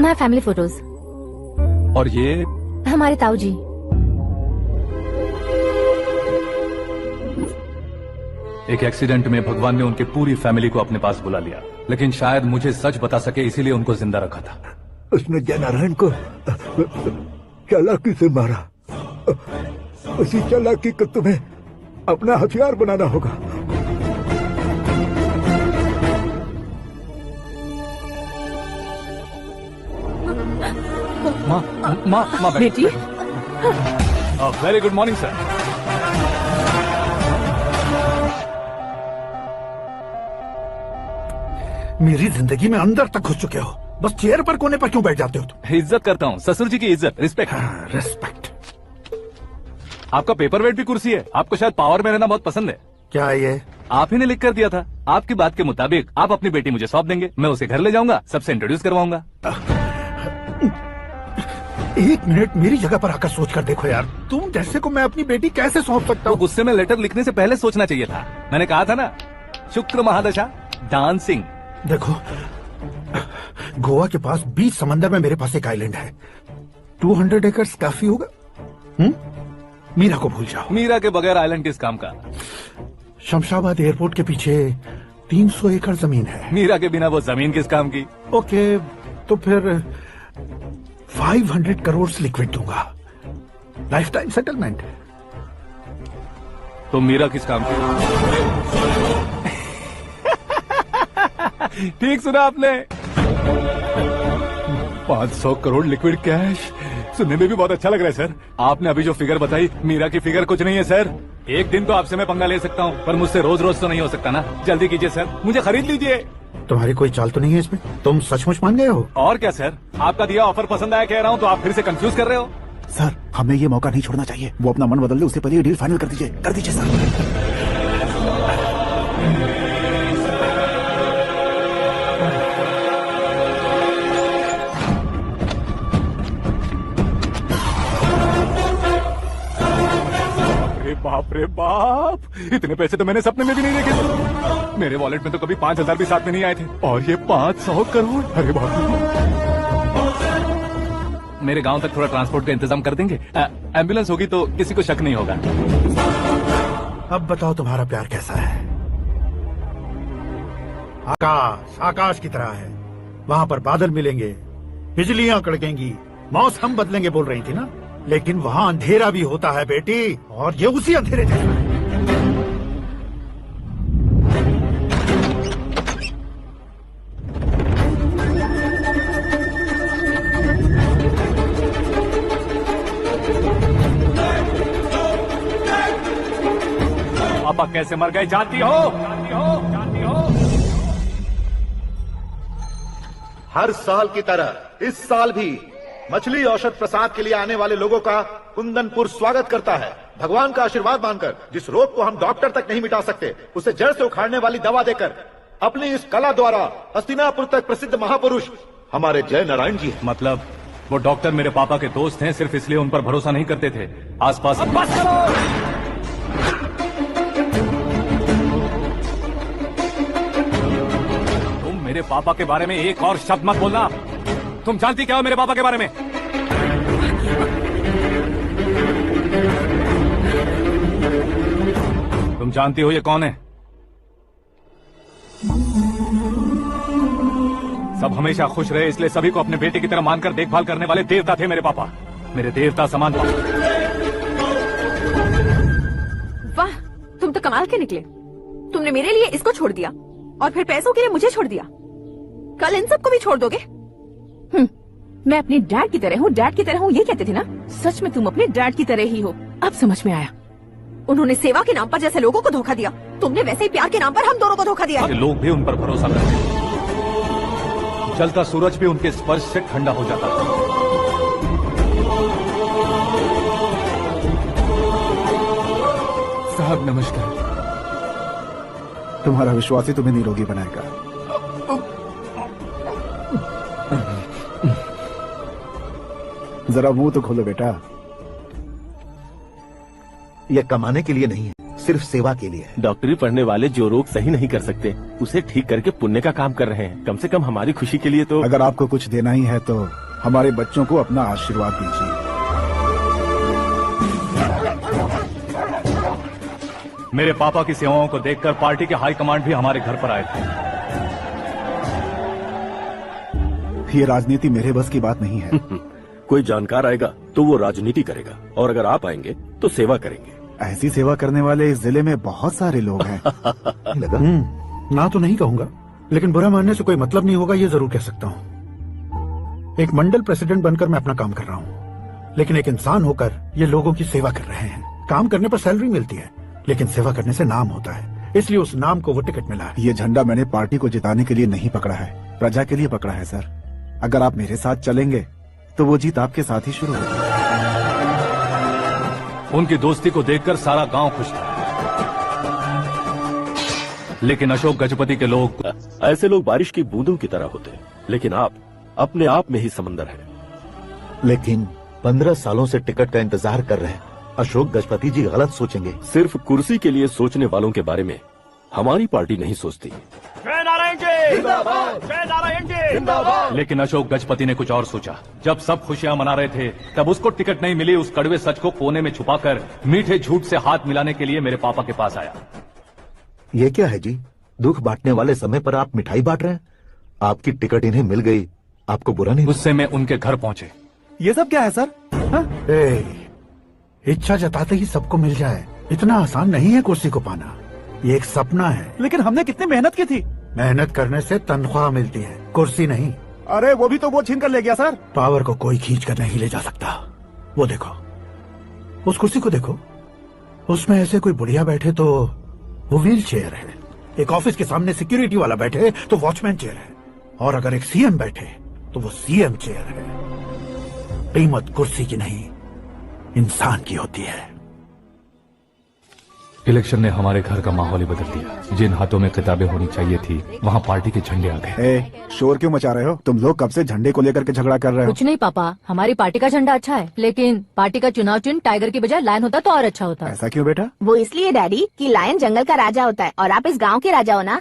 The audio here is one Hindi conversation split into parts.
My family photos. और ये हमारे ताऊ जी। एक एक्सीडेंट में भगवान ने उनकी पूरी फैमिली को अपने पास बुला लिया, लेकिन शायद मुझे सच बता सके इसीलिए उनको जिंदा रखा था। उसने जयनारायण को चालाकी से मारा। उसी चालाकी को तुम्हें अपना हथियार बनाना होगा। माँ बेटी। Very good morning sir. मेरी जिंदगी में अंदर तक घुस चुके हो, बस चेयर पर कोने पर क्यों बैठ जाते हो तुम? इज्जत करता हूँ, ससुर जी की इज्जत, रिस्पेक्ट। रिस्पेक्ट। आपका पेपर वेट भी कुर्सी है। आपको शायद पावर में रहना बहुत पसंद है। क्या ये? आप ही ने लिख कर दिया था। आपकी बात के मुताबिक आप अपनी बेटी मुझे सौंप देंगे, मैं उसे घर ले जाऊंगा, सबसे इंट्रोड्यूस करवाऊंगा। एक मिनट मेरी जगह पर आकर सोच कर देखो यार, तुम जैसे को मैं अपनी बेटी कैसे सौंप सकता हूँ? गुस्से में लेटर लिखने से पहले सोचना चाहिए था। मैंने कहा था ना, शुक्र महादशा डांसिंग। देखो, गोवा के पास बीच समंदर में मेरे पास एक आइलैंड है। 200 एकर्स काफी होगा। मीरा को भूल जाओ। मीरा के बगैर आइलैंड किस काम का? शमशाबाद एयरपोर्ट के पीछे 300 एकड़ जमीन है। मीरा के बिना वो जमीन किस काम की? ओके, तो फिर 500 करोड़ लिक्विड दूंगा, लाइफ टाइम सेटलमेंट। तो मीरा किस काम की? ठीक सुना आपने। 500 करोड़ लिक्विड कैश सुनने में भी बहुत अच्छा लग रहा है सर। आपने अभी जो फिगर बताई, मीरा की फिगर कुछ नहीं है सर। एक दिन तो आपसे मैं पंगा ले सकता हूँ, पर मुझसे रोज रोज तो नहीं हो सकता ना। जल्दी कीजिए सर, मुझे खरीद लीजिए। तुम्हारी कोई चाल तो नहीं है इसमें? तुम सचमुच मान गए हो? और क्या सर, आपका दिया ऑफर पसंद आया कह रहा हूँ, तो आप फिर से कंफ्यूज कर रहे हो। सर, हमें ये मौका नहीं छोड़ना चाहिए। वो अपना मन बदल ले, उससे पहले ये डील फाइनल कर दीजिए। कर दीजिए सर। बाप रे बाप, इतने पैसे तो मैंने सपने में भी नहीं देखे। मेरे वॉलेट में तो कभी 5,000 भी साथ में नहीं आए थे, और ये 500 करोड़। अरे बाप रे। मेरे गांव तक थोड़ा ट्रांसपोर्ट का इंतजाम कर देंगे? एम्बुलेंस होगी तो किसी को शक नहीं होगा। अब बताओ तुम्हारा प्यार कैसा है? आकाश आकाश की तरह है, वहाँ पर बादल मिलेंगे, बिजलियां कड़केंगी, मौसम बदलेंगे बोल रही थी ना। लेकिन वहाँ अंधेरा भी होता है बेटी, और ये उसी अंधेरे जैसा है। पापा कैसे मर गए जानती हो? जानती हो? हर साल की तरह इस साल भी मछली औषध प्रसाद के लिए आने वाले लोगों का कुंदनपुर स्वागत करता है। भगवान का आशीर्वाद मानकर, जिस रोग को हम डॉक्टर तक नहीं मिटा सकते, उसे जड़ से उखाड़ने वाली दवा देकर, अपनी इस कला द्वारा हस्तिनापुर तक प्रसिद्ध महापुरुष हमारे जय नारायण जी हैं। मतलब वो डॉक्टर मेरे पापा के दोस्त हैं, सिर्फ इसलिए उन पर भरोसा नहीं करते थे। आसपास तुम मेरे पापा के बारे में एक और शब्द मत बोलना। तुम जानती क्या हो मेरे पापा के बारे में? तुम जानती हो ये कौन है? सब हमेशा खुश रहे, इसलिए सभी को अपने बेटे की तरह मानकर देखभाल करने वाले देवता थे मेरे पापा। मेरे देवता समान पापा। वाह, तुम तो कमाल के निकले। तुमने मेरे लिए इसको छोड़ दिया और फिर पैसों के लिए मुझे छोड़ दिया। कल इन सबको भी छोड़ दोगे? मैं अपने डैड की तरह हूँ, डैड की तरह हूँ, ये कहते थे ना। सच में तुम अपने डैड की तरह ही हो। अब समझ में आया। उन्होंने सेवा के नाम पर जैसे लोगों को धोखा दिया, तुमने वैसे ही प्यार के नाम पर हम दोनों को धोखा दिया। लोग भी उन पर भरोसा करते हैं। चलता सूरज भी उनके स्पर्श से ठंडा हो जाता था। साहब नमस्कार। तुम्हारा विश्वास ही तुम्हें निरोगी बनाएगा। जरा मुंह तो खोलो बेटा। यह कमाने के लिए नहीं है, सिर्फ सेवा के लिए है। डॉक्टरी पढ़ने वाले जो रोग सही नहीं कर सकते उसे ठीक करके पुण्य का काम कर रहे हैं। कम से कम हमारी खुशी के लिए तो। अगर आपको कुछ देना ही है तो हमारे बच्चों को अपना आशीर्वाद दीजिए। मेरे पापा की सेवाओं को देखकर पार्टी के हाई कमांड भी हमारे घर पर आए थे। ये राजनीति मेरे बस की बात नहीं है। कोई जानकार आएगा तो वो राजनीति करेगा, और अगर आप आएंगे तो सेवा करेंगे। ऐसी सेवा करने वाले इस जिले में बहुत सारे लोग हैं। लगा? ना तो नहीं कहूंगा, लेकिन बुरा मानने से कोई मतलब नहीं होगा, ये जरूर कह सकता हूँ। एक मंडल प्रेसिडेंट बनकर मैं अपना काम कर रहा हूँ, लेकिन एक इंसान होकर ये लोगों की सेवा कर रहे हैं। काम करने पर सैलरी मिलती है, लेकिन सेवा करने से नाम होता है, इसलिए उस नाम को वो टिकट मिला है। ये झंडा मैंने पार्टी को जिताने के लिए नहीं पकड़ा है, प्रजा के लिए पकड़ा है सर। अगर आप मेरे साथ चलेंगे तो वो जीत आपके साथ ही शुरू होगी। उनकी दोस्ती को देखकर सारा गांव खुश था, लेकिन अशोक गजपति के लोग। ऐसे लोग बारिश की बूंदों की तरह होते हैं, लेकिन आप अपने आप में ही समंदर हैं। लेकिन 15 सालों से टिकट का इंतजार कर रहे हैं। अशोक गजपति जी गलत सोचेंगे। सिर्फ कुर्सी के लिए सोचने वालों के बारे में हमारी पार्टी नहीं सोचती। लेकिन अशोक गजपति ने कुछ और सोचा। जब सब खुशियां मना रहे थे, तब उसको टिकट नहीं मिली। उस कड़वे सच को कोने में छुपाकर मीठे झूठ से हाथ मिलाने के लिए मेरे पापा के पास आया। ये क्या है जी? दुख बांटने वाले समय पर आप मिठाई बांट रहे हैं। आपकी टिकट इन्हें मिल गई, आपको बुरा नहीं? उससे मैं उनके घर पहुंचे। ये सब क्या है सर? इच्छा जताते ही सबको मिल जाए, इतना आसान नहीं है कुर्सी को पाना। ये एक सपना है। लेकिन हमने कितनी मेहनत की थी। मेहनत करने से तनख्वाह मिलती है, कुर्सी नहीं। अरे वो भी तो वो छीन कर ले गया सर। पावर को कोई खींच कर नहीं ले जा सकता। वो देखो, उस कुर्सी को देखो, उसमें ऐसे कोई बुढ़िया बैठे तो वो व्हील चेयर है। एक ऑफिस के सामने सिक्योरिटी वाला बैठे तो वॉचमैन चेयर है, और अगर एक सीएम बैठे तो वो सीएम चेयर है। कीमत कुर्सी की नहीं, इंसान की होती है। इलेक्शन ने हमारे घर का माहौल ही बदल दिया। जिन हाथों में किताबें होनी चाहिए थी, वहाँ पार्टी के झंडे आ गए। शोर क्यों मचा रहे हो? तुम लोग कब से झंडे को लेकर के झगड़ा कर रहे हो? कुछ नहीं पापा, हमारी पार्टी का झंडा अच्छा है, लेकिन पार्टी का चुनाव चिन्ह टाइगर की बजाय लायन होता तो और अच्छा होता। ऐसा क्यों बेटा? वो इसलिए डैडी कि लायन जंगल का राजा होता है और आप इस गांव के राजा हो ना।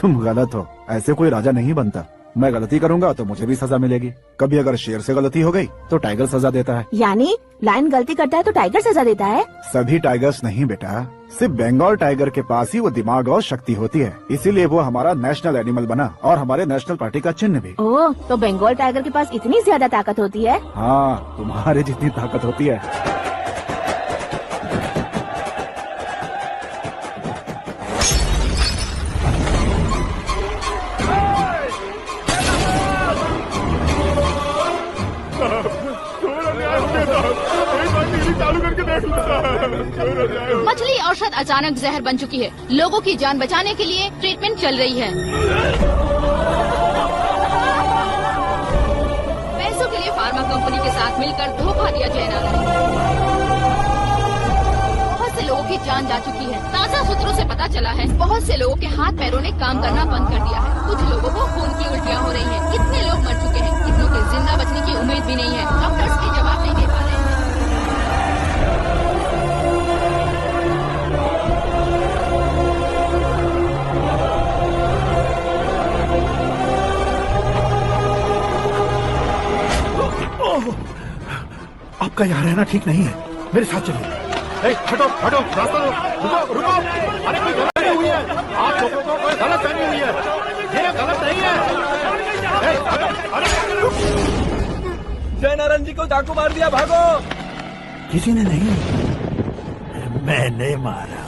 तुम गलत हो, ऐसे कोई राजा नहीं बनता। मैं गलती करूंगा तो मुझे भी सजा मिलेगी। कभी अगर शेर से गलती हो गई तो टाइगर सजा देता है। यानी लायन गलती करता है तो टाइगर सजा देता है? सभी टाइगर्स नहीं बेटा, सिर्फ बंगाल टाइगर के पास ही वो दिमाग और शक्ति होती है, इसीलिए वो हमारा नेशनल एनिमल बना और हमारे नेशनल पार्टी का चिन्ह भी। ओह, तो बंगाल टाइगर के पास इतनी ज्यादा ताकत होती है? हाँ, तुम्हारे जितनी ताकत होती है। मछली औषध अचानक जहर बन चुकी है। लोगों की जान बचाने के लिए ट्रीटमेंट चल रही है। पैसों के लिए फार्मा कंपनी के साथ मिलकर धोखा दिया जाएगा। बहुत से लोगों की जान जा चुकी है। ताज़ा सूत्रों से पता चला है बहुत से लोगों के हाथ पैरों ने काम करना बंद कर दिया है। कुछ लोगों को खून की उल्टियाँ हो रही हैं। कितने लोग मर चुके हैं, कितनों के जिंदा बचने की उम्मीद भी नहीं है। डॉक्टर्स के जवाब नहीं दे पा रहे हैं। आपका यहाँ रहना ठीक नहीं है, मेरे साथ चलिए। हटो हटो, रास्ता दो। रुको रुको, अरे कोई गलत नहीं हुई है। आप लोगों को कोई गलत फहमी हुई है, ये गलत नहीं है। जय नारायण जी को चाकू मार दिया, भागो। किसी ने नहीं, मैंने मारा।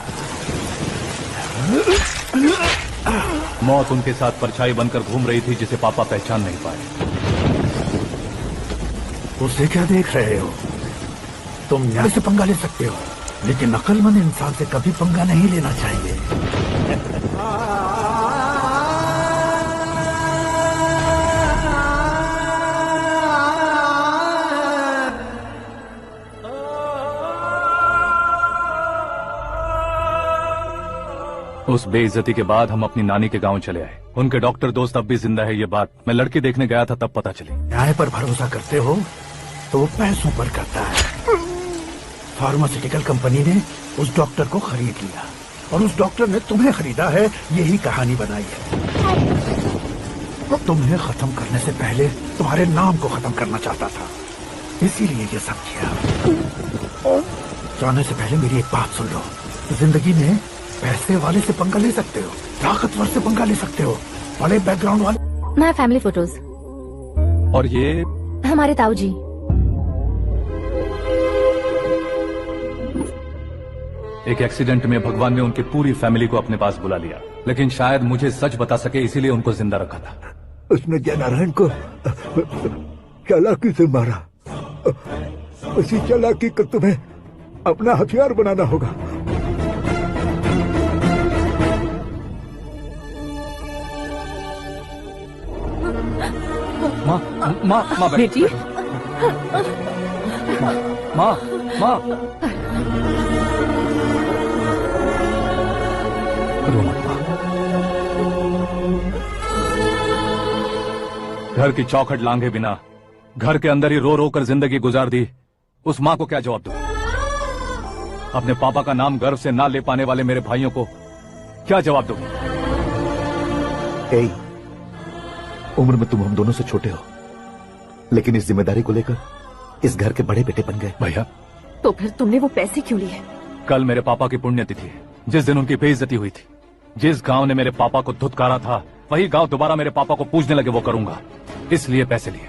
मौत उनके साथ परछाई बनकर घूम रही थी, जिसे पापा पहचान नहीं पाए। उसे क्या देख रहे हो? तुम न्याय से पंगा ले सकते हो, लेकिन अक्लमंद इंसान से कभी पंगा नहीं लेना चाहिए। उस बेइज्जती के बाद हम अपनी नानी के गांव चले आए। उनके डॉक्टर दोस्त अब भी जिंदा है, ये बात मैं लड़की देखने गया था तब पता चली। न्याय पर भरोसा करते हो तो वो पैसों पर करता है। फार्मास्यूटिकल कंपनी ने उस डॉक्टर को खरीद लिया और उस डॉक्टर ने तुम्हें खरीदा है, यही कहानी बनाई है। तुम्हें खत्म करने से पहले तुम्हारे नाम को खत्म करना चाहता था, इसीलिए ये सब किया। जाने से पहले मेरी एक बात सुन लो, जिंदगी में पैसे वाले से पंगा ले सकते हो, ताकतवर से पंगा ले सकते हो, बड़े बैकग्राउंड वाले। My family photos. और ये हमारे ताऊ जी। एक एक्सीडेंट में भगवान ने उनकी पूरी फैमिली को अपने पास बुला लिया, लेकिन शायद मुझे सच बता सके इसीलिए उनको जिंदा रखा था। उसने जयनारायण को चालाकी से मारा। उसी चालाकी को तुम्हें अपना हथियार बनाना होगा। माँ बेटी, माँ रो मत माँ। घर की चौखट लांघे बिना घर के अंदर ही रो रो कर जिंदगी गुजार दी, उस माँ को क्या जवाब दूं? अपने पापा का नाम गर्व से ना ले पाने वाले मेरे भाइयों को क्या जवाब दूं? उम्र में तुम हम दोनों से छोटे हो, लेकिन इस जिम्मेदारी को लेकर इस घर के बड़े बेटे बन गए। भैया, तो फिर तुमने वो पैसे क्यों लिए? कल मेरे पापा की पुण्यतिथि है, जिस दिन उनकी बेइज्जती हुई थी। जिस गांव ने मेरे पापा को धुतकारा था, वही गांव दोबारा मेरे पापा को पूजने लगे वो करूंगा, इसलिए पैसे लिए।